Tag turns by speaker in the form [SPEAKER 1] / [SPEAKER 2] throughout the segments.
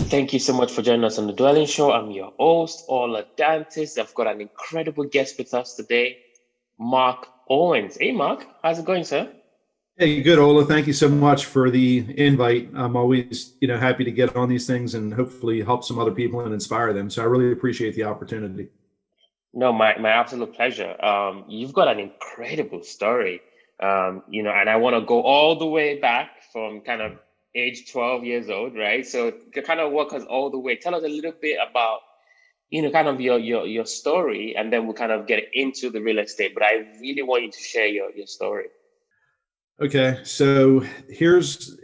[SPEAKER 1] Thank you so much for joining us on the Dwellynn Show. I'm your host, Ola Dantis. I've got an incredible guest with us today, Mark Owens. Hey, Mark, how's it going, sir?
[SPEAKER 2] Hey, good, Ola. Thank you so much for the invite. I'm always, happy to get on these things and hopefully help some other people and inspire them. So I really appreciate the opportunity.
[SPEAKER 1] No, my absolute pleasure. You've got an incredible story, and I want to go all the way back from kind of age 12 years old, right? So to kind of walk us all the way. Tell us a little bit about, kind of your story, and then we'll kind of get into the real estate. But I really want you to share your story.
[SPEAKER 2] Okay, so here's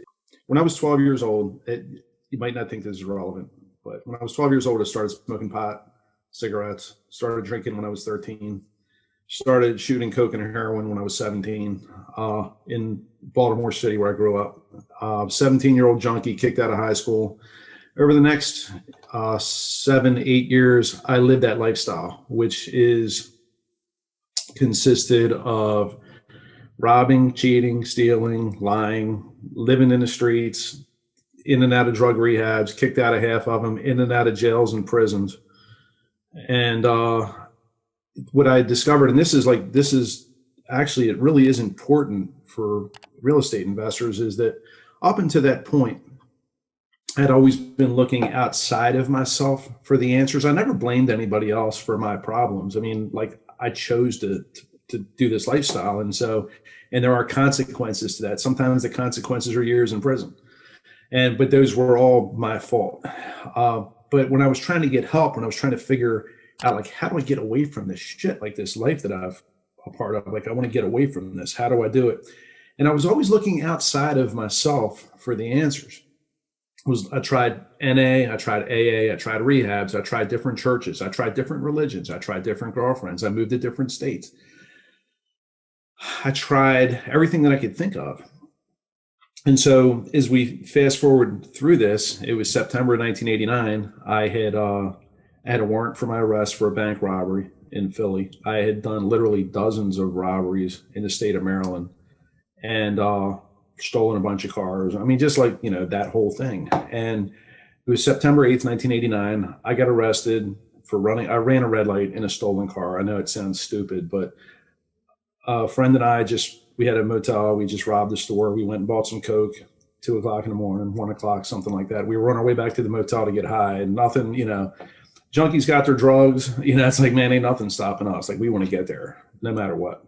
[SPEAKER 2] when I was 12 years old. You might not think this is relevant, but when I was 12 years old, I started smoking pot, cigarettes, started drinking when I was 13, started shooting coke and heroin when I was 17 in Baltimore City, where I grew up. 17-year-old junkie, kicked out of high school. Over the next 7-8 years, I lived that lifestyle, which consisted of robbing, cheating, stealing, lying, living in the streets, in and out of drug rehabs, kicked out of half of them, in and out of jails and prisons. And what I discovered, and this is actually, it really is important for real estate investors, is that up until that point, I'd always been looking outside of myself for the answers. I never blamed anybody else for my problems. I mean, like, I chose to do this lifestyle. And there are consequences to that. Sometimes the consequences are years in prison. But those were all my fault. But when I was trying to get help, when I was trying to figure out, like, how do I get away from this shit, like this life that I've a part of, like, I want to get away from this. How do I do it? And I was always looking outside of myself for the answers. I tried NA, I tried AA, I tried rehabs, I tried different churches, I tried different religions, I tried different girlfriends, I moved to different states. I tried everything that I could think of. And so as we fast forward through this, it was September 1989. I had a warrant for my arrest for a bank robbery in Philly. I had done literally dozens of robberies in the state of Maryland and stolen a bunch of cars. I mean, just like, that whole thing. And it was September 8th, 1989. I got arrested for I ran a red light in a stolen car. I know it sounds stupid, but a friend and I we had a motel. We just robbed the store. We went and bought some coke, 2:00 in the morning, 1:00, something like that. We were on our way back to the motel to get high, and nothing, junkies got their drugs. It's like, man, ain't nothing stopping us. Like, we want to get there no matter what.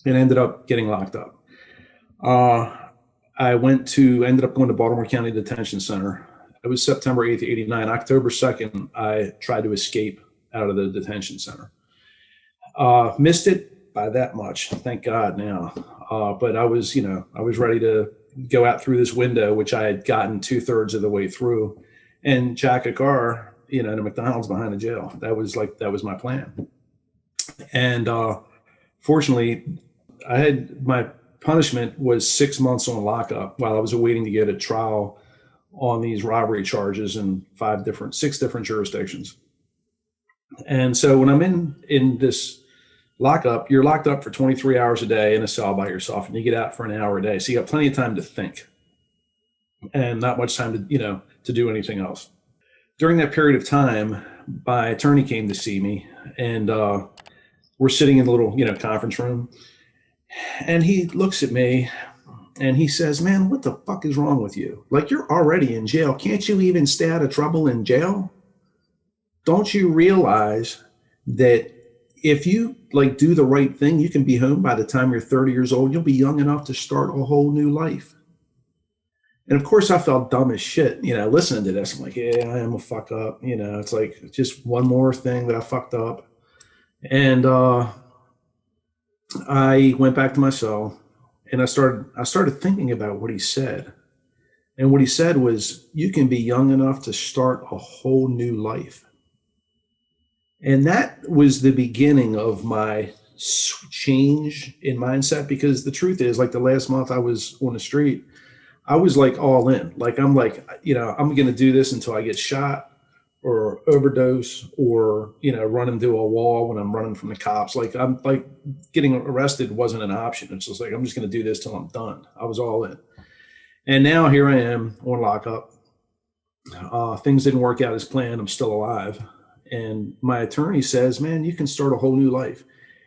[SPEAKER 2] And ended up getting locked up. I ended up going to Baltimore County Detention Center. It was September 8th, 89. October 2nd, I tried to escape out of the detention center. Missed it by that much, thank God now. But I was ready to go out through this window, which I had gotten 2/3 of the way through, and jack a car, in a McDonald's behind the jail. That was my plan. And fortunately, my punishment was 6 months on lockup while I was awaiting to get a trial on these robbery charges in 6 different jurisdictions. And so when I'm in this lockup, you're locked up for 23 hours a day in a cell by yourself, and you get out for an hour a day. So you got plenty of time to think and not much time to do anything else. During that period of time, my attorney came to see me, and we're sitting in a little, conference room. And he looks at me and he says, "Man, what the fuck is wrong with you? Like, you're already in jail. Can't you even stay out of trouble in jail? Don't you realize that if you do the right thing, you can be home by the time you're 30 years old. You'll be young enough to start a whole new life." And of course I felt dumb as shit, listening to this. I'm like, yeah, I am a fuck up. It's like just one more thing that I fucked up. And I went back to my cell and I started thinking about what he said. And what he said was, you can be young enough to start a whole new life. And that was the beginning of my change in mindset, because the truth is, like, the last month I was on the street, I was like all in. Like, I'm like, I'm going to do this until I get shot or overdose or, run into a wall when I'm running from the cops. Like, I'm like, getting arrested wasn't an option. It's just like, I'm just going to do this till I'm done. I was all in. And now here I am on lockup. Things didn't work out as planned. I'm still alive. And my attorney says, man, you can start a whole new life.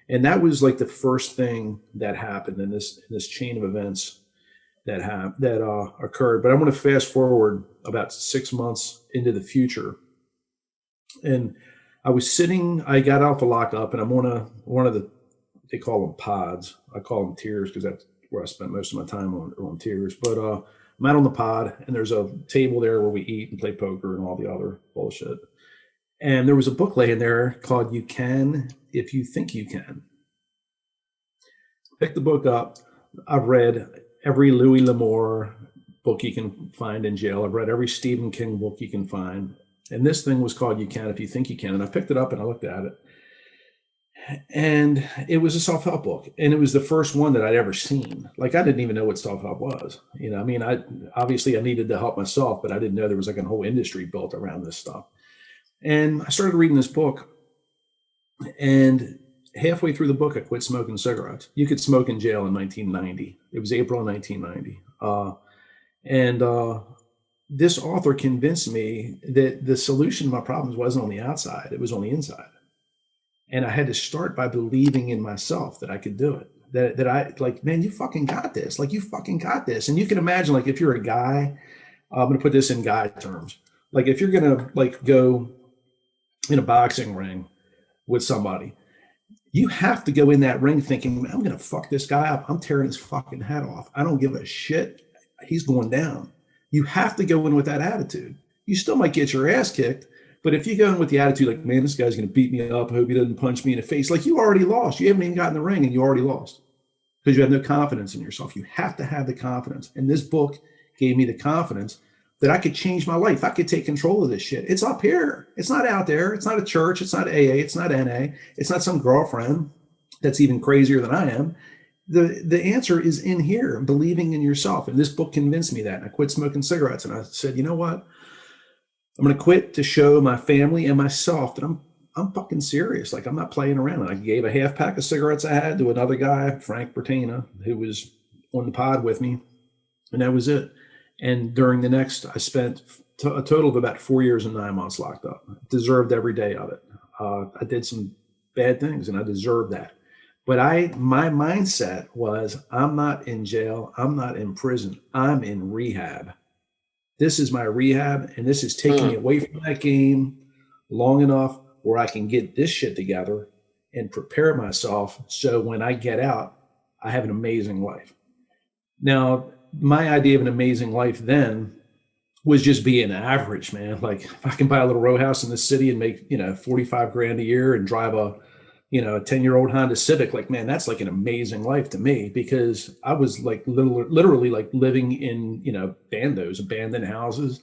[SPEAKER 2] And that was like the first thing that happened in this chain of events that occurred. But I'm going to fast forward about 6 months into the future. And I got out to lock up, and I'm on one of the, they call them pods. I call them tiers because that's where I spent most of my time on tiers. But I'm out on the pod, and there's a table there where we eat and play poker and all the other bullshit. And there was a book laying there called "You Can If You Think You Can." Picked the book up. I've read every Louis L'Amour book you can find in jail. I've read every Stephen King book you can find. And this thing was called "You Can If You Think You Can." And I picked it up and I looked at it. And it was a self-help book. And it was the first one that I'd ever seen. Like, I didn't even know what self-help was. You know, I mean, I needed to help myself, but I didn't know there was like a whole industry built around this stuff. And I started reading this book. And halfway through the book, I quit smoking cigarettes. You could smoke in jail in 1990. It was April of 1990. This author convinced me that the solution to my problems wasn't on the outside, it was on the inside. And I had to start by believing in myself that I could do it. That I, like, man, you fucking got this. Like, you fucking got this. And you can imagine, like, if you're a guy, I'm going to put this in guy terms. Like, if you're going to, like, go in a boxing ring with somebody, you have to go in that ring thinking, I'm going to fuck this guy up. I'm tearing his fucking head off. I don't give a shit. He's going down. You have to go in with that attitude. You still might get your ass kicked, but if you go in with the attitude like, man, this guy's going to beat me up, I hope he doesn't punch me in the face, like, you already lost. You haven't even gotten in the ring and you already lost because you have no confidence in yourself. You have to have the confidence. And this book gave me the confidence that I could change my life. I could take control of this shit. It's up here. It's not out there. It's not a church. It's not AA. It's not NA. It's not some girlfriend that's even crazier than I am. The answer is in here, believing in yourself. And this book convinced me that. And I quit smoking cigarettes. And I said, you know what? I'm going to quit to show my family and myself that I'm fucking serious. Like, I'm not playing around. And I gave a half pack of cigarettes I had to another guy, Frank Bertina, who was on the pod with me. And that was it. And during the next, I spent a total of about 4 years and 9 months locked up. Deserved every day of it. I did some bad things and I deserved that. But my mindset was, I'm not in jail. I'm not in prison. I'm in rehab. This is my rehab, and this is taking me away from that game long enough where I can get this shit together and prepare myself so when I get out, I have an amazing life. Now, my idea of an amazing life then was just being average, man. Like, if I can buy a little row house in the city and make, 45 grand a year and drive a 10-year-old Honda Civic, like, man, that's like an amazing life to me, because I was like literally like living in, bandos, abandoned houses.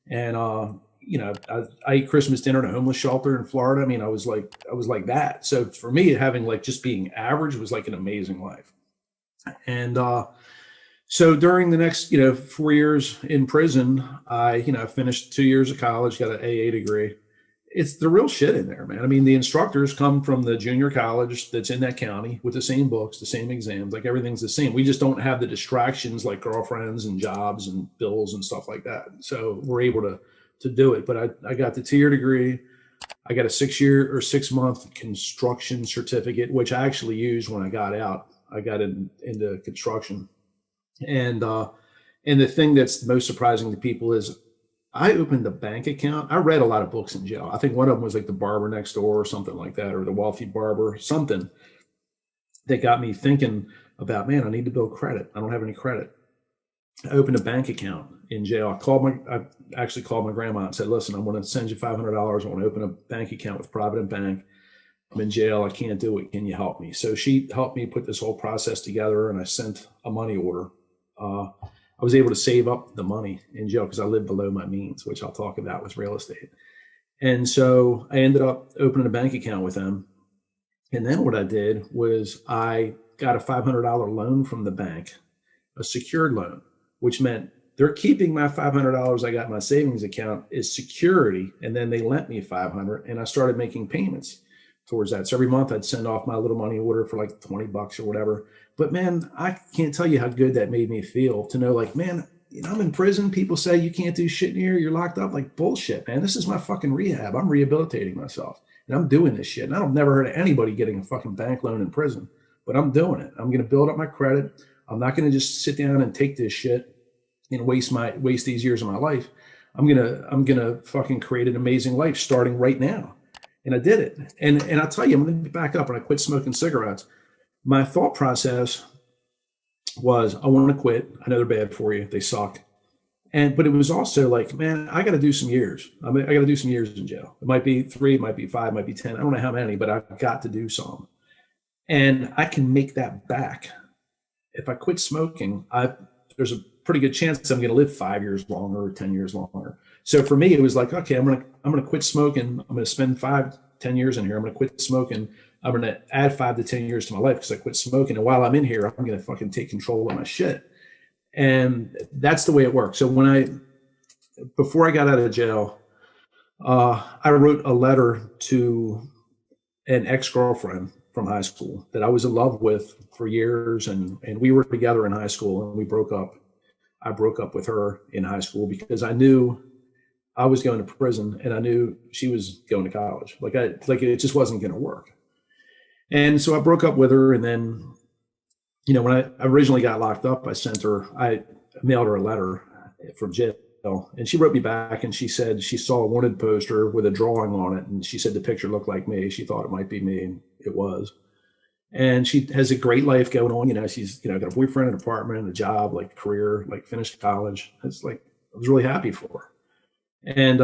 [SPEAKER 2] And, I ate Christmas dinner at a homeless shelter in Florida. I mean, I was like that. So for me, having like just being average was like an amazing life. And, so during the next, 4 years in prison, I, finished 2 years of college, got an AA degree. It's the real shit in there, man. I mean, the instructors come from the junior college that's in that county with the same books, the same exams, like everything's the same. We just don't have the distractions like girlfriends and jobs and bills and stuff like that. So we're able to do it. But I got the 2-year degree. I got a 6-month construction certificate, which I actually used when I got out. I got into construction. And the thing that's most surprising to people is I opened a bank account. I read a lot of books in jail. I think one of them was like The Barber Next Door or something like that, or The Wealthy Barber, something that got me thinking about, man, I need to build credit. I don't have any credit. I opened a bank account in jail. I actually called my grandma and said, listen, I want to send you $500. I want to open a bank account with Provident Bank. I'm in jail. I can't do it. Can you help me? So she helped me put this whole process together, and I sent a money order. I was able to save up the money in jail because I lived below my means, which I'll talk about with real estate. And so I ended up opening a bank account with them. And then what I did was I got a $500 loan from the bank, a secured loan, which meant they're keeping my $500 I got in my savings account as security. And then they lent me $500, and I started making payments towards that. So every month I'd send off my little money order for like $20 or whatever. But man, I can't tell you how good that made me feel to know, like, man, I'm in prison. People say you can't do shit in here. You're locked up. Like, bullshit, man. This is my fucking rehab. I'm rehabilitating myself, and I'm doing this shit. And I've never heard of anybody getting a fucking bank loan in prison, but I'm doing it. I'm going to build up my credit. I'm not going to just sit down and take this shit and waste these years of my life. I'm gonna fucking create an amazing life starting right now. And I did it. And I'll tell you, I'm gonna back up. When I quit smoking cigarettes, my thought process was, I want to quit. I know they're bad for you. They suck. But it was also like, man, I got to do some years. I got to do some years in jail. It might be 3, it might be 5, it might be 10. I don't know how many, but I've got to do some. And I can make that back. If I quit smoking, there's a pretty good chance I'm going to live 5 years longer or 10 years longer. So for me, it was like, okay, I'm going to quit smoking. I'm going to spend 5, 10 years in here. I'm going to quit smoking. I'm going to add 5 to 10 years to my life because I quit smoking. And while I'm in here, I'm going to fucking take control of my shit. And that's the way it works. So before I got out of jail, I wrote a letter to an ex-girlfriend from high school that I was in love with for years. And we were together in high school, and we broke up. I broke up with her in high school because I knew I was going to prison and I knew she was going to college. Like it just wasn't going to work. And so I broke up with her. And then, when I originally got locked up, I mailed her a letter from jail, and she wrote me back, and she said she saw a wanted poster with a drawing on it. And she said the picture looked like me. She thought it might be me, and it was. And she has a great life going on. She's, got a boyfriend, an apartment, a job, like career, like finished college. It's like, I was really happy for her. And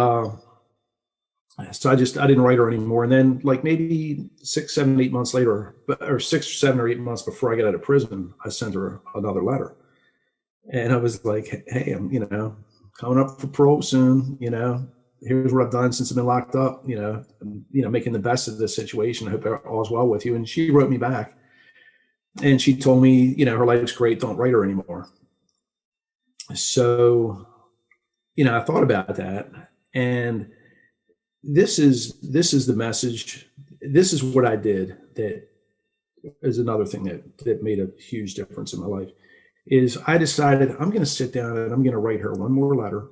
[SPEAKER 2] so I didn't write her anymore. And then like maybe 6, 7, 8 months later, or 6, 7 or 8 months before I got out of prison, I sent her another letter. And I was like, hey, I'm, coming up for parole soon, here's what I've done since I've been locked up, making the best of this situation. I hope all's well with you. And she wrote me back, and she told me, her life's great. Don't write her anymore. So, I thought about that, and this is the message. This is what I did. That is another thing that made a huge difference in my life. Is I decided I'm going to sit down and I'm going to write her one more letter.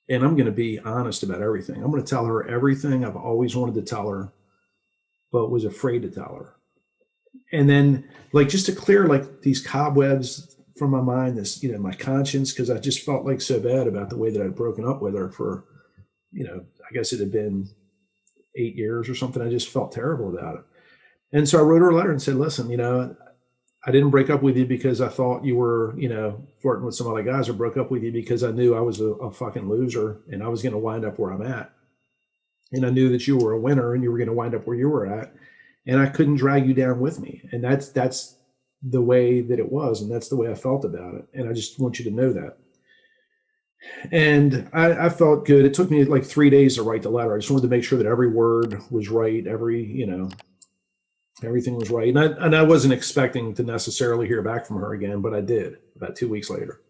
[SPEAKER 2] And I'm going to be honest about everything. I'm going to tell her everything I've always wanted to tell her, but was afraid to tell her. And then, like, just to clear like these cobwebs from my mind, this, my conscience, because I just felt like so bad about the way that I'd broken up with her for, I guess it had been 8 years or something. I just felt terrible about it. And so I wrote her a letter and said, listen, I didn't break up with you because I thought you were, flirting with some other guys. I broke up with you because I knew I was a fucking loser and I was going to wind up where I'm at. And I knew that you were a winner and you were going to wind up where you were at. And I couldn't drag you down with me. And that's the way that it was. And that's the way I felt about it. And I just want you to know that. And I felt good. It took me like 3 days to write the letter. I just wanted to make sure that every word was right. Everything was right. And I wasn't expecting to necessarily hear back from her again, but I did about 2 weeks later.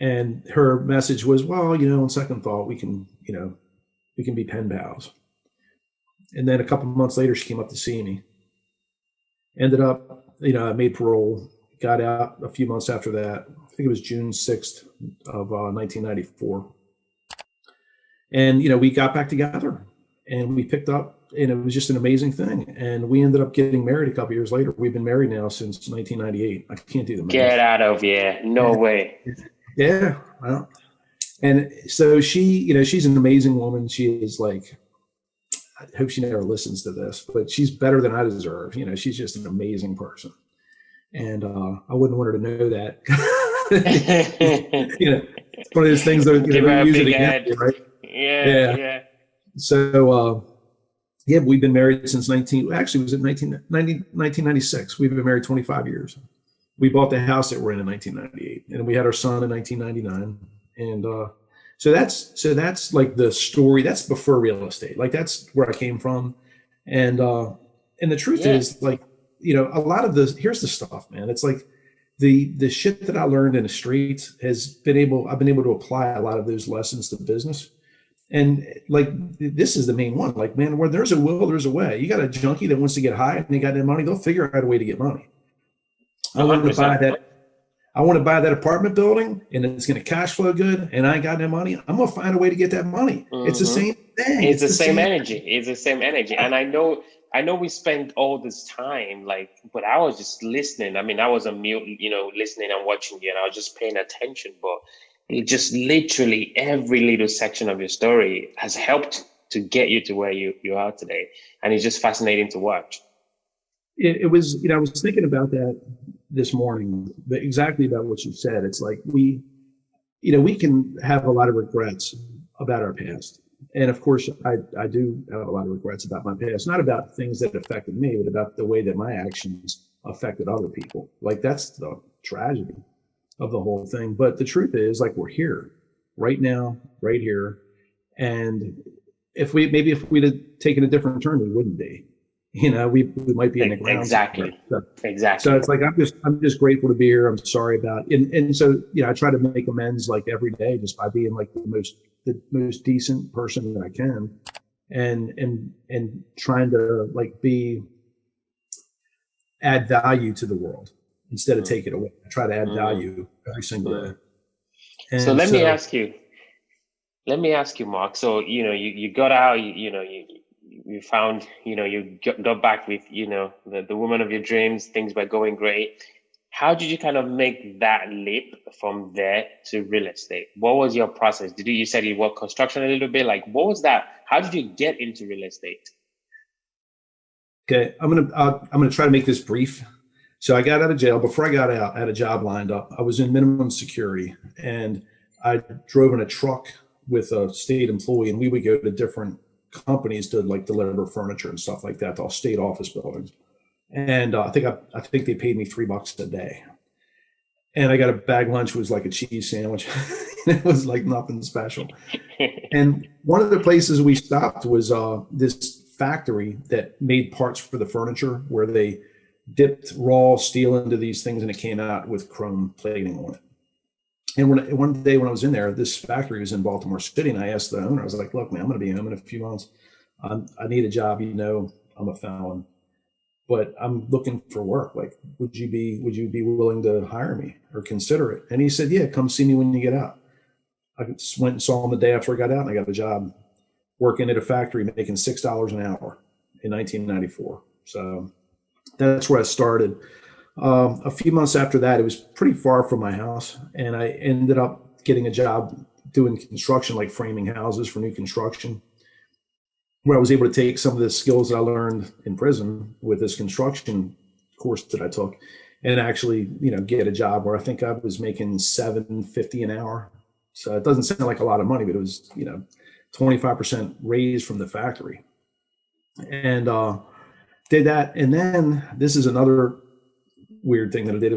[SPEAKER 2] And her message was, well, on second thought, we can be pen pals. And then a couple of months later, she came up to see me. Ended up, I made parole, got out a few months after that. I think it was June 6th of 1994. And, we got back together and we picked up. And it was just an amazing thing. And we ended up getting married a couple of years later. We've been married now since 1998. I can't do the math.
[SPEAKER 1] Get out of here. No way.
[SPEAKER 2] Yeah. Well, and so she's an amazing woman. She is like, I hope she never listens to this, but she's better than I deserve. She's just an amazing person. And I wouldn't want her to know that. It's one of those things that use it against you, right?
[SPEAKER 1] Yeah.
[SPEAKER 2] So, yeah, we've been married since 1996. We've been married 25 years. We bought the house that we're in 1998, and we had our son in 1999. And so that's like the story. That's before real estate. Like that's where I came from. And the truth is, like, a lot of here's the stuff, man. It's like the shit that I learned in the streets I've been able to apply a lot of those lessons to business. And like, this is the main one. Like, man, where there's a will, there's a way. You got a junkie that wants to get high and they got their money, they'll figure out a way to get money. I wanted to buy I want to buy that apartment building and it's going to cash flow good and I ain't got no money. I'm going to find a way to get that money. It's the same thing.
[SPEAKER 1] It's the same energy. It's the same energy. And I know we spent all this time but I was just listening. I mean, I was a mute, listening and watching you, and I was just paying attention. But it just literally every little section of your story has helped to get you to where you are today. And it's just fascinating to watch.
[SPEAKER 2] It was, I was thinking about that this morning, but exactly about what you said. It's like we can have a lot of regrets about our past. And of course, I do have a lot of regrets about my past, not about things that affected me, but about the way that my actions affected other people. Like, that's the tragedy of the whole thing. But the truth is, like, we're here right now, right here. And if we'd have taken a different turn, we wouldn't be. We might be in the ground.
[SPEAKER 1] Exactly. Exactly.
[SPEAKER 2] So it's like, I'm just grateful to be here. I'm sorry about it. And so, I try to make amends like every day just by being like the most decent person that I can, and trying to add value to the world instead of take it away. I try to add value every single day. And
[SPEAKER 1] so let me ask you, Mark. So, you got out, you found, you got back with, the woman of your dreams, things were going great. How did you kind of make that leap from there to real estate? What was your process? You said you worked construction a little bit, what was that? How did you get into real estate?
[SPEAKER 2] Okay. I'm going to try to make this brief. So I got out of jail. Before I got out, I had a job lined up. I was in minimum security, and I drove in a truck with a state employee, and we would go to different companies to deliver furniture and stuff like that to all state office buildings. And I think they paid me $3 a day. And I got a bag lunch, was like a cheese sandwich. It was like nothing special. And one of the places we stopped was this factory that made parts for the furniture, where they dipped raw steel into these things and it came out with chrome plating on it. And one day when I was in there, this factory was in Baltimore City, and I asked the owner, I was like, look, man, I'm going to be home in a few months. I need a job. I'm a felon, but I'm looking for work. Would you be willing to hire me or consider it? And he said, yeah, come see me when you get out. I just went and saw him the day after I got out, and I got a job working at a factory making $6 an hour in 1994. So that's where I started. A few months after that, it was pretty far from my house, and I ended up getting a job doing construction, like framing houses for new construction, where I was able to take some of the skills that I learned in prison with this construction course that I took, and actually, get a job where I think I was making $7.50 an hour. So it doesn't sound like a lot of money, but it was, 25% raise from the factory, and did that. And then this is another weird thing that I did.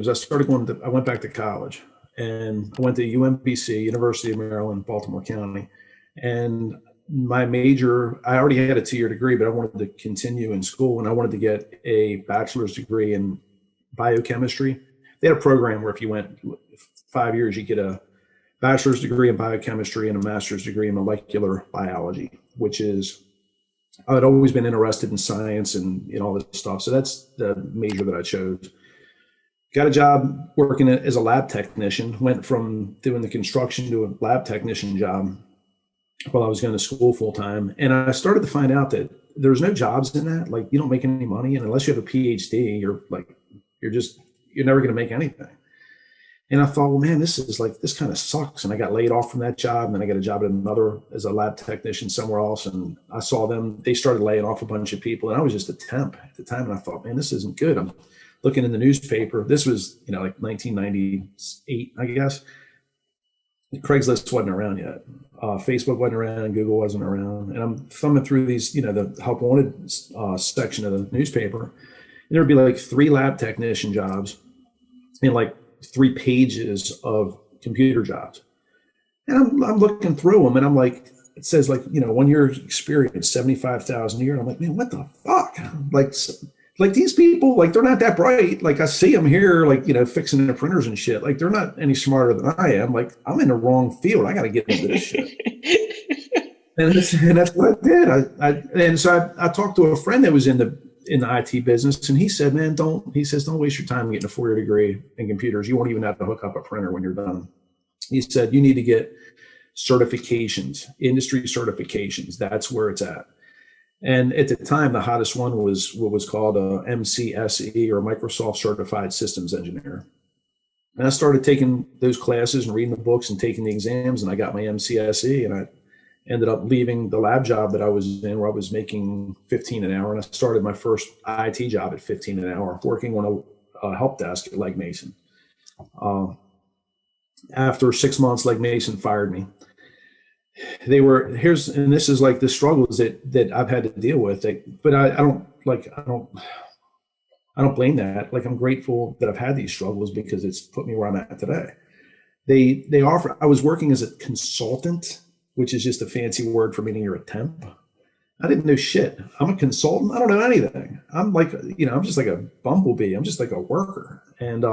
[SPEAKER 2] I went back to college, and I went to UMBC, University of Maryland, Baltimore County. And my major, I already had a 2-year degree, but I wanted to continue in school, and I wanted to get a bachelor's degree in biochemistry. They had a program where if you went 5 years, you get a bachelor's degree in biochemistry and a master's degree in molecular biology, which is, I'd always been interested in science and all this stuff. So that's the major that I chose. Got a job working as a lab technician, went from doing the construction to a lab technician job while I was going to school full time. And I started to find out that there's no jobs in that. You don't make any money. And unless you have a PhD, you're never going to make anything. And I thought, well, man, this kind of sucks. And I got laid off from that job. And then I got a job at another as a lab technician somewhere else. And I saw they started laying off a bunch of people. And I was just a temp at the time. And I thought, man, this isn't good. I'm looking in the newspaper. This was, 1998, I guess. Craigslist wasn't around yet. Facebook wasn't around. Google wasn't around. And I'm thumbing through these, the help wanted section of the newspaper. And there'd be 3 lab technician jobs and 3 pages of computer jobs. And I'm looking through them, and I'm like, it says 1 year experience, 75,000 a year. And I'm like, man, what the fuck? These people, they're not that bright. I see them here, fixing the printers and shit. They're not any smarter than I am. I'm in the wrong field. I got to get into this shit. and that's what I did. And so I talked to a friend that was in in the IT business. And he said, man, don't waste your time getting a 4-year degree in computers. You won't even have to hook up a printer when you're done. He said, you need to get certifications, industry certifications. That's where it's at. And at the time, the hottest one was what was called a MCSE, or Microsoft Certified Systems Engineer. And I started taking those classes and reading the books and taking the exams, and I got my MCSE, and I ended up leaving the lab job that I was in, where I was making $15 an hour. And I started my first IT job at $15 an hour, working on a help desk at Legg Mason. After 6 months, Legg Mason fired me. And this is like the struggles that I've had to deal with. But I don't blame that. Like, I'm grateful that I've had these struggles, because it's put me where I'm at today. I was working as a consultant, which is just a fancy word for meaning you're a temp. I didn't know shit. I'm a consultant. I don't know anything. I'm like, I'm just like a bumblebee. I'm just like a worker. And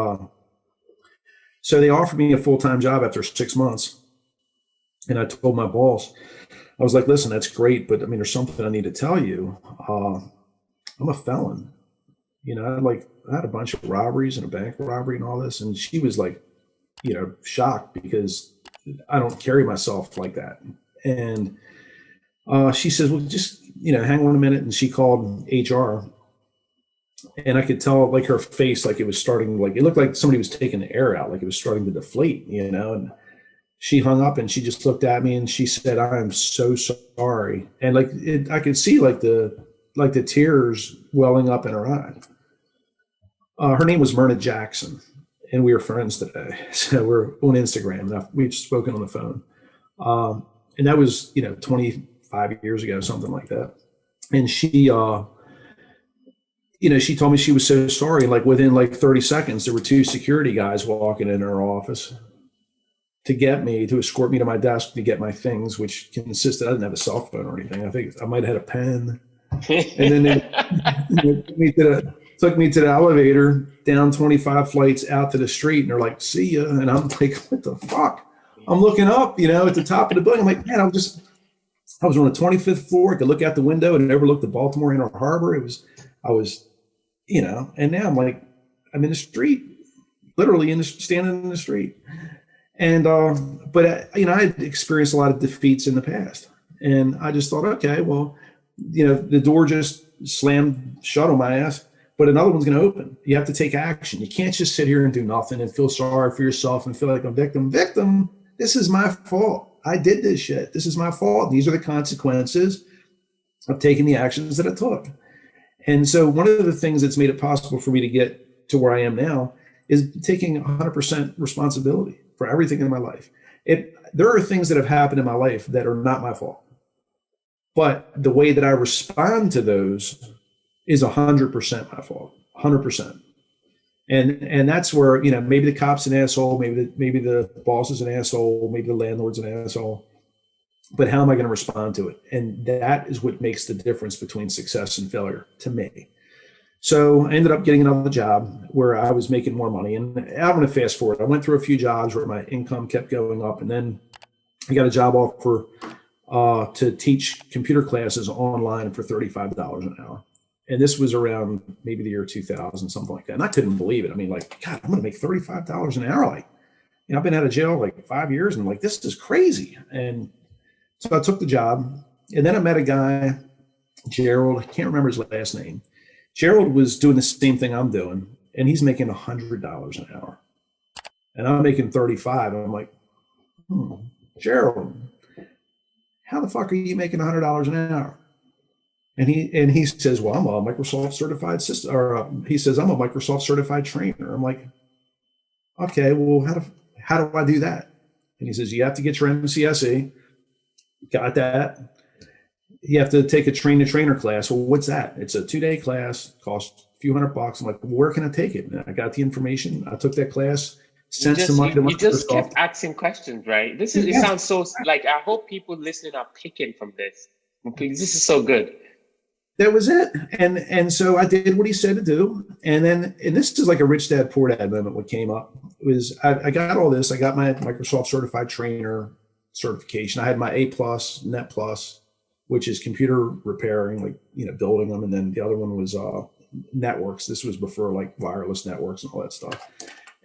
[SPEAKER 2] so they offered me a full-time job after 6 months. And I told my boss, I was like, listen, that's great, but I mean, there's something I need to tell you. I'm a felon. I had a bunch of robberies and a bank robbery and all this. And she was like, shocked, because I don't carry myself like that. And she says, well, just, hang on a minute. And she called HR, and I could tell, like, her face, like it was starting, like it looked like somebody was taking the air out, like it was starting to deflate, and she hung up, and she just looked at me, and she said, I am so sorry. And I could see like the tears welling up in her eyes. Her name was Myrna Jackson, and we were friends today. So we're on Instagram, and we've spoken on the phone. And that was, 25 years ago, something like that. And she, she told me she was so sorry. Like, within like 30 seconds, there were 2 security guys walking in her office to escort me to my desk to get my things, which consisted, I didn't have a cell phone or anything. I think I might have had a pen. And then they took me to the elevator, down 25 flights out to the street, and they're like, see ya. And I'm like, what the fuck? I'm looking up, at the top of the building. I'm like, man, I was on the 25th floor. I could look out the window and overlook the Baltimore Inner Harbor. And now I'm like, I'm in the street, literally standing in the street. And, but I had experienced a lot of defeats in the past, and I just thought, okay, well, the door just slammed shut on my ass, but another one's going to open. You have to take action. You can't just sit here and do nothing and feel sorry for yourself and feel like a victim. This is my fault. I did this shit. This is my fault. These are the consequences of taking the actions that I took. And so one of the things that's made it possible for me to get to where I am now is taking 100% responsibility for everything in my life. There are things that have happened in my life that are not my fault, but the way that I respond to those is 100% my fault, 100%. And that's where, maybe the cop's an asshole, maybe the boss is an asshole, maybe the landlord's an asshole, but how am I going to respond to it? And that is what makes the difference between success and failure to me. So I ended up getting another job where I was making more money. And I'm going to fast forward. I went through a few jobs where my income kept going up. And then I got a job offer to teach computer classes online for $35 an hour. And this was around maybe the year 2000, something like that. And I couldn't believe it. I mean, like, God, I'm going to make $35 an hour. Like, I've been out of jail like 5 years, and like, this is crazy. And so I took the job. And then I met a guy, Gerald. I can't remember his last name. Gerald was doing the same thing I'm doing, and he's making $100 an hour, and I'm making 35. And I'm like, Gerald, how the fuck are you making $100 an hour? And he says, well, I'm a Microsoft certified system, or he says, I'm a Microsoft certified trainer. I'm like, okay, well, how do I do that? And he says, you have to get your MCSE. Got that. You have to take a train-to-trainer class. Well, what's that? It's a 2-day class, costs a few $100. I'm like, well, where can I take it? And I got the information. I took that class, sent some money to Microsoft.
[SPEAKER 1] You just kept asking questions, right? It sounds so, like, I hope people listening are picking from this. This is so good.
[SPEAKER 2] That was it. And so I did what he said to do. And this is like a rich dad, poor dad moment. What came up was I got all this. I got my Microsoft certified trainer certification. I had my A+, Net Plus. which is computer repairing, like, building them. And then the other one was networks. This was before like wireless networks and all that stuff.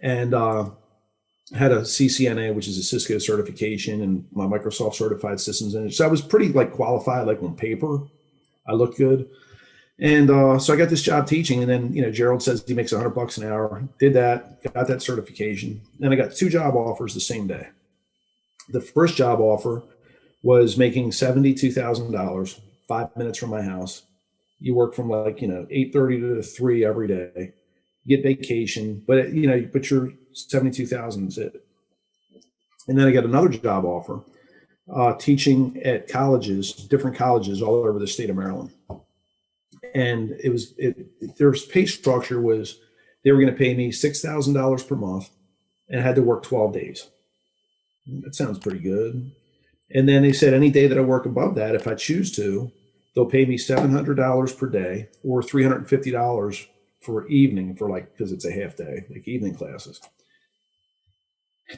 [SPEAKER 2] And had a CCNA, which is a Cisco certification, and my Microsoft certified systems engineer. So I was pretty like qualified, like on paper, I looked good. And so I got this job teaching, and then, Gerald says he makes $100 an hour. Did that, got that certification. Then I got 2 job offers the same day. The first job offer was making $72,000, 5 minutes from my house. You work from like, 8:30 to 3 every day, get vacation, but but your 72,000 is it. And then I got another job offer, teaching at colleges, different colleges all over the state of Maryland. And their pay structure was, they were going to pay me $6,000 per month, and I had to work 12 days. That sounds pretty good. And then they said any day that I work above that, if I choose to, they'll pay me $700 per day or $350 for evening because it's a half day, like evening classes.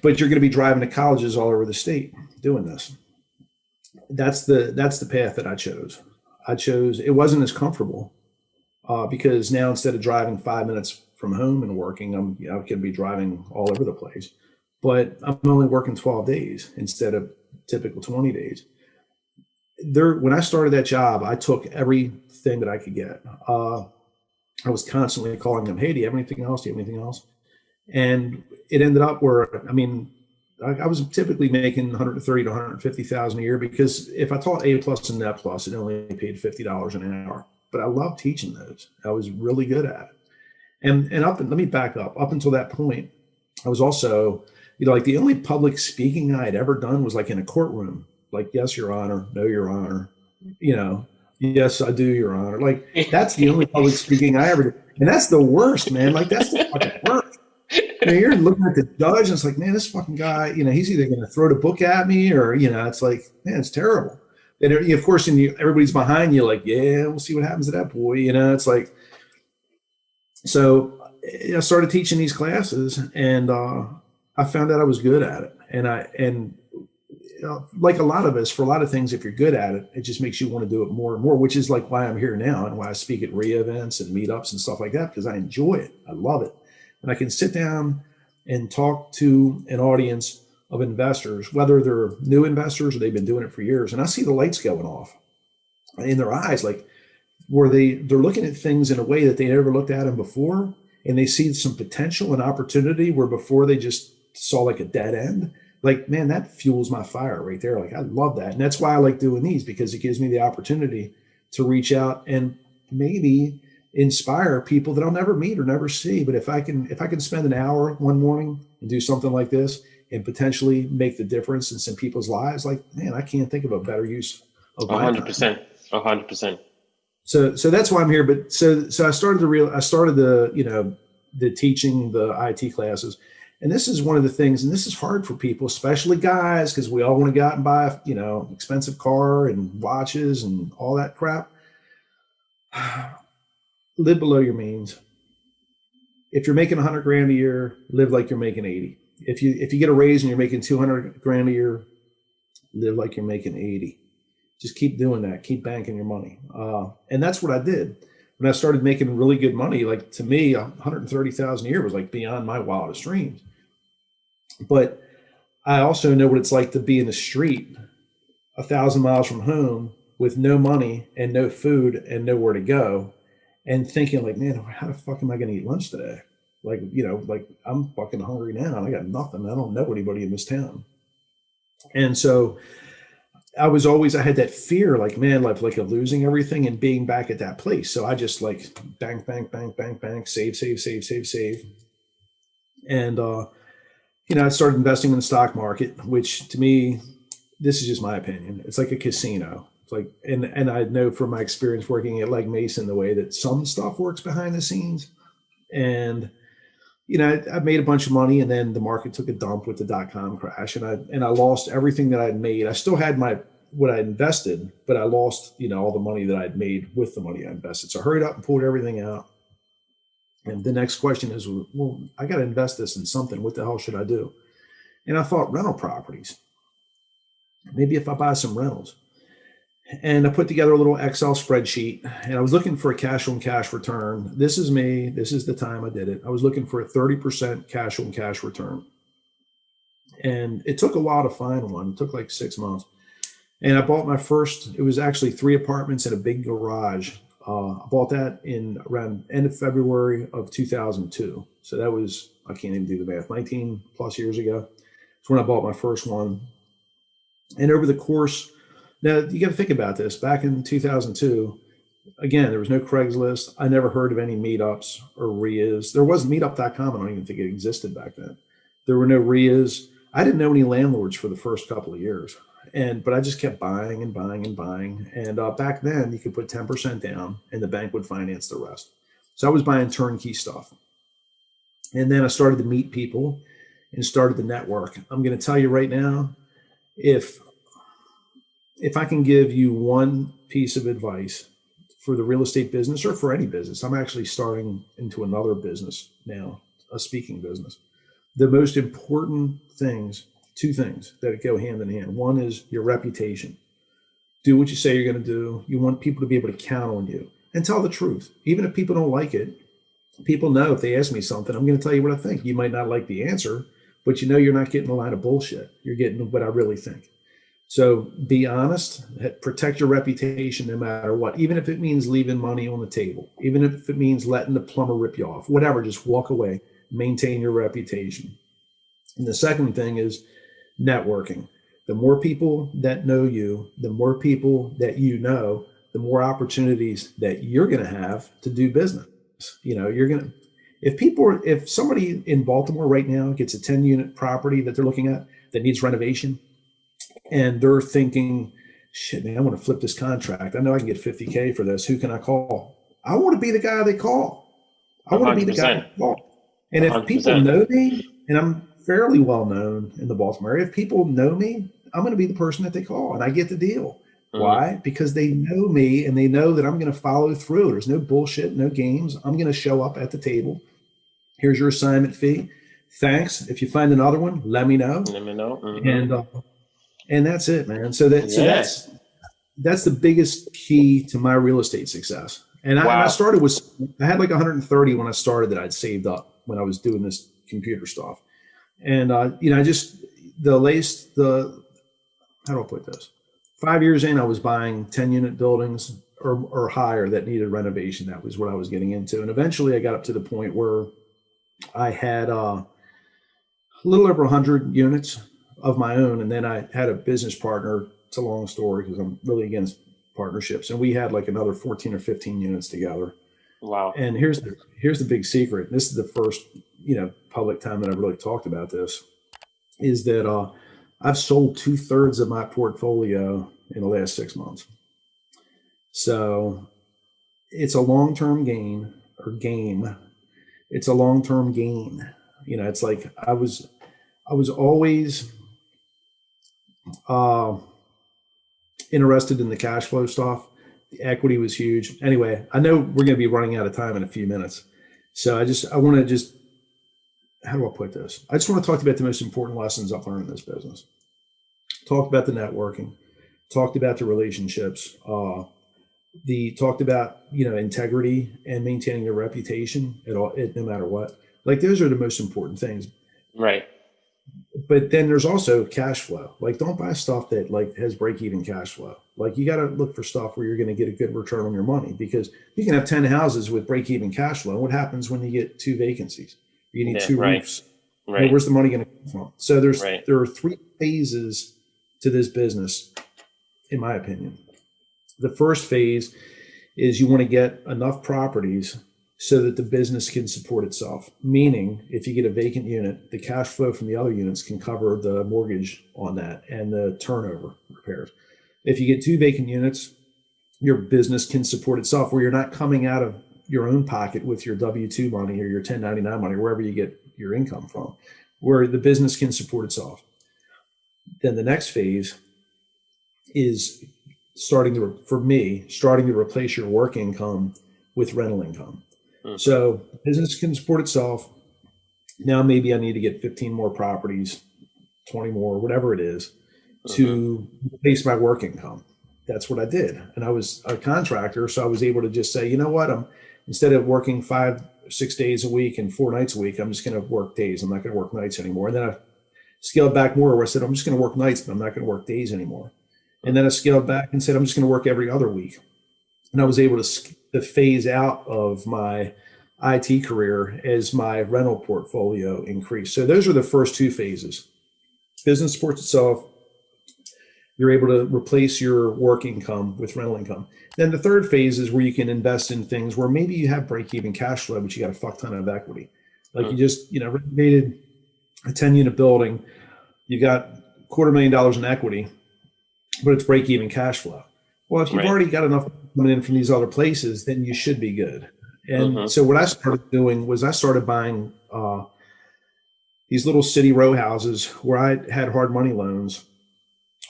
[SPEAKER 2] But you're going to be driving to colleges all over the state doing this. That's the path that I chose. It wasn't as comfortable because now instead of driving 5 minutes from home and working, I'm going to be driving all over the place. But I'm only working 12 days instead of typical 20 days. When I started that job, I took everything that I could get. I was constantly calling them, hey, do you have anything else? Do you have anything else? And it ended up where, I was typically making 130 to 150,000 a year, because if I taught A plus and Net plus, it only paid $50 an hour. But I loved teaching those. I was really good at it. And let me back up. Up until that point, I was also, like the only public speaking I had ever done was like in a courtroom, like, yes, Your Honor, no, Your Honor, yes, I do, Your Honor. Like, that's the only public speaking I ever did. And that's the worst, man. Like, that's the fucking worst. You're looking at the judge and it's like, man, this fucking guy, he's either going to throw the book at me or, it's like, man, it's terrible. And of course, everybody's behind you, like, yeah, we'll see what happens to that boy. It's like, so I started teaching these classes, and I found out I was good at it. And like a lot of us, for a lot of things, if you're good at it, it just makes you want to do it more and more, which is like why I'm here now and why I speak at REIA events and meetups and stuff like that, because I enjoy it. I love it. And I can sit down and talk to an audience of investors, whether they're new investors or they've been doing it for years. And I see the lights going off in their eyes, like where they're looking at things in a way that they never looked at them before. And they see some potential and opportunity where before they just saw like a dead end. Like, man, that fuels my fire right there. Like, I love that. And that's why I like doing these, because it gives me the opportunity to reach out and maybe inspire people that I'll never meet or never see. But if I can spend an hour one morning and do something like this and potentially make the difference in some people's lives, like, man, I can't think of a better use of my
[SPEAKER 1] 100%, 100%.
[SPEAKER 2] So that's why I'm here. But so I started the teaching the IT classes. And this is one of the things, and this is hard for people, especially guys, because we all want to go out and buy, expensive car and watches and all that crap. Live below your means. If you're making 100 grand a year, live like you're making 80. If you get a raise and you're making 200 grand a year, live like you're making 80. Just keep doing that. Keep banking your money. And that's what I did. When I started making really good money, like to me, 130,000 a year was like beyond my wildest dreams. But I also know what it's like to be in the street 1,000 miles from home with no money and no food and nowhere to go, and thinking like, man, how the fuck am I going to eat lunch today? Like, like I'm fucking hungry now and I got nothing. I don't know anybody in this town. And so I had that fear, like, man, like of losing everything and being back at that place. So I just like bank, save. And, I started investing in the stock market, which to me, this is just my opinion. It's like a casino. It's like, and I know from my experience working at Legg Mason, the way that some stuff works behind the scenes. And, I made a bunch of money, and then the market took a dump with the .com crash, and I lost everything that I'd made. I still had what I invested, but I lost, all the money that I'd made with the money I invested. So I hurried up and pulled everything out. And the next question is, well, I got to invest this in something. What the hell should I do? And I thought rental properties. Maybe if I buy some rentals. And I put together a little Excel spreadsheet, and I was looking for a cash on cash return. This is me. This is the time I did it. I was looking for a 30% cash on cash return. And it took a while to find one. It took like 6 months. And I bought my first, it was actually 3 apartments and a big garage. I bought that in around end of February of 2002. So that was, I can't even do the math, 19 plus years ago. It's when I bought my first one. And over the course, now you got to think about this. Back in 2002, again, there was no Craigslist. I never heard of any meetups or RIAs. There was meetup.com. I don't even think it existed back then. There were no RIAs. I didn't know any landlords for the first couple of years. But I just kept buying and buying and buying. And back then you could put 10% down and the bank would finance the rest. So I was buying turnkey stuff. And then I started to meet people and started the network. I'm going to tell you right now, if I can give you one piece of advice for the real estate business or for any business, I'm actually starting into another business now, a speaking business. The most important things, 2 things that go hand in hand. One is your reputation. Do what you say you're going to do. You want people to be able to count on you and tell the truth. Even if people don't like it, people know if they ask me something, I'm going to tell you what I think. You might not like the answer, but you know you're not getting a line of bullshit. You're getting what I really think. So be honest, protect your reputation no matter what, even if it means leaving money on the table, even if it means letting the plumber rip you off, whatever, just walk away, maintain your reputation. And the second thing is networking. The more people that know you, the more people that you know, the more opportunities that you're going to have to do business. You know, you're going to, if somebody in Baltimore right now gets a 10-unit property that they're looking at that needs renovation and they're thinking, shit, man, I want to flip this contract. I know I can get $50K for this. Who can I call? I want to be the guy they call. I want to be the guy they call. And if
[SPEAKER 1] 100%.
[SPEAKER 2] people know me, and I'm fairly well known in the Baltimore area, if people know me, I'm going to be the person that they call and I get the deal. Mm-hmm. Why? Because they know me and they know that I'm going to follow through. There's no bullshit, no games. I'm going to show up at the table. Here's your assignment fee. Thanks. If you find another one, let me know.
[SPEAKER 1] Let me know. Mm-hmm.
[SPEAKER 2] And that's it, man. So that's the biggest key to my real estate success. And I started with, I had like 130 when I started that I'd saved up when I was doing this computer stuff. And, how do I put this? 5 years in, I was buying 10-unit buildings or higher that needed renovation. That was what I was getting into. And eventually I got up to the point where I had a little over 100 units of my own. And then I had a business partner. It's a long story because I'm really against partnerships. And we had like another 14 or 15 units together.
[SPEAKER 1] Wow.
[SPEAKER 2] And here's the big secret. This is the first, public time that I've really talked about this, is that I've sold 2/3 of my portfolio in the last 6 months. So it's a long-term gain or game. It's a long-term gain. It's like I was always interested in the cash flow stuff. The equity was huge. Anyway, I know we're going to be running out of time in a few minutes. So I want to how do I put this? I just want to talk about the most important lessons I've learned in this business. Talked about the networking, talked about the relationships, talked about, integrity and maintaining your reputation no matter what. Like those are the most important things.
[SPEAKER 1] Right.
[SPEAKER 2] But then there's also cash flow. Like don't buy stuff that like has break-even cash flow. Like you got to look for stuff where you're going to get a good return on your money, because you can have 10 houses with break-even cash flow. What happens when you get 2 vacancies? You need 2 roofs.
[SPEAKER 1] Right.
[SPEAKER 2] Where's the money going to come from? So there are 3 phases to this business, in my opinion. The first phase is you want to get enough properties so that the business can support itself. Meaning, if you get a vacant unit, the cash flow from the other units can cover the mortgage on that and the turnover repairs. If you get 2 vacant units, your business can support itself, where you're not coming out of your own pocket with your W-2 money or your 1099 money, wherever you get your income from, where the business can support itself. Then the next phase is starting to replace your work income with rental income. Mm-hmm. So business can support itself. Now maybe I need to get 15 more properties, 20 more, whatever it is, to replace my work income. that's what I did. And I was a contractor, so I was able to just say, you know what, instead of working 5-6 days a week and 4 nights a week, I'm just going to work days. I'm not going to work nights anymore. And then I scaled back more, where I said, I'm just going to work nights, but I'm not going to work days anymore. And then I scaled back and said, I'm just going to work every other week. And I was able to phase out of my IT career as my rental portfolio increased. So those are the first 2 phases. Business supports itself. You're able to replace your work income with rental income. Then the third phase is where you can invest in things where maybe you have break-even cash flow, but you got a fuck ton of equity. Like you just, renovated a 10-unit building, you got $250,000 in equity, but it's break-even cash flow. Well, if you've already got enough coming in from these other places, then you should be good. And so what I started doing was I started buying these little city row houses where I had hard money loans,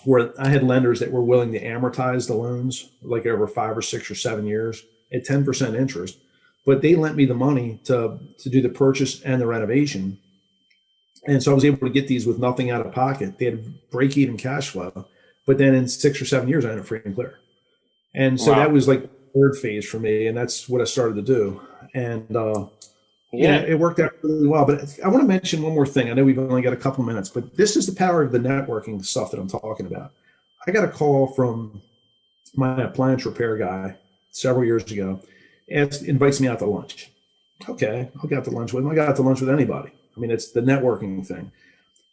[SPEAKER 2] where I had lenders that were willing to amortize the loans like over 5 or 6 or 7 years at 10% interest, but they lent me the money to do the purchase and the renovation. And so I was able to get these with nothing out of pocket. They had break-even cash flow, but then in 6 or 7 years, I ended up free and clear. And so that was like the third phase for me, and that's what I started to do. And it worked out really well. But I want to mention one more thing. I know we've only got a couple minutes, but this is the power of the networking stuff that I'm talking about. I got a call from my appliance repair guy several years ago, and invites me out to lunch. Okay, I'll get out to lunch with him. I got out to lunch with anybody. I mean, it's the networking thing.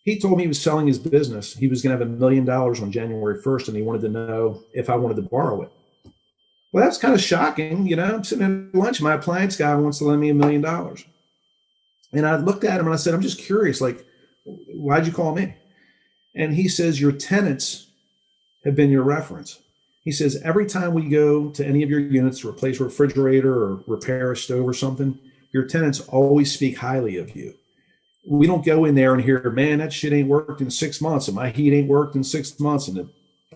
[SPEAKER 2] He told me he was selling his business. He was going to have $1 million on January 1st, and he wanted to know if I wanted to borrow it. Well, that's kind of shocking. I'm sitting at lunch. My appliance guy wants to lend me $1 million. And I looked at him and I said, I'm just curious, like, why'd you call me? And he says, your tenants have been your reference. He says, every time we go to any of your units to replace a refrigerator or repair a stove or something, your tenants always speak highly of you. We don't go in there and hear, man, that shit ain't worked in 6 months, and my heat ain't worked in 6 months, and the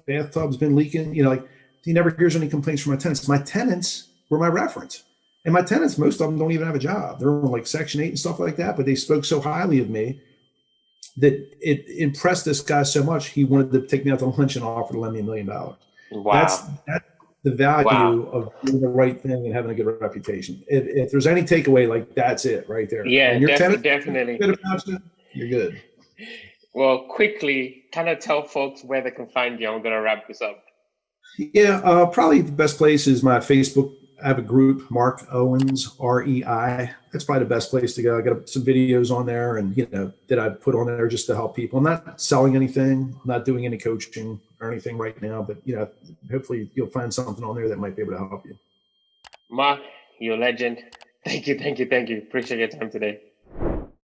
[SPEAKER 2] bathtub's been leaking. He never hears any complaints from my tenants. My tenants were my reference. And my tenants, most of them don't even have a job. They're on like Section 8 and stuff like that, but they spoke so highly of me that it impressed this guy so much, he wanted to take me out to lunch and offer to lend me $1 million.
[SPEAKER 1] Wow.
[SPEAKER 2] That's the value of doing the right thing and having a good reputation. If there's any takeaway, like, that's it right there.
[SPEAKER 1] Yeah,
[SPEAKER 2] and your
[SPEAKER 1] definitely.
[SPEAKER 2] Good about you, you're good.
[SPEAKER 1] Well, quickly, kind of tell folks where they can find you. I'm going to wrap this up.
[SPEAKER 2] Yeah, probably the best place is my Facebook. I have a group, Mark Owens, REI. That's probably the best place to go. I got some videos on there, and that I put on there just to help people. I'm not selling anything. I'm not doing any coaching or anything right now, but hopefully you'll find something on there that might be able to help you.
[SPEAKER 1] Mark, you're a legend. Thank you. Appreciate your time today.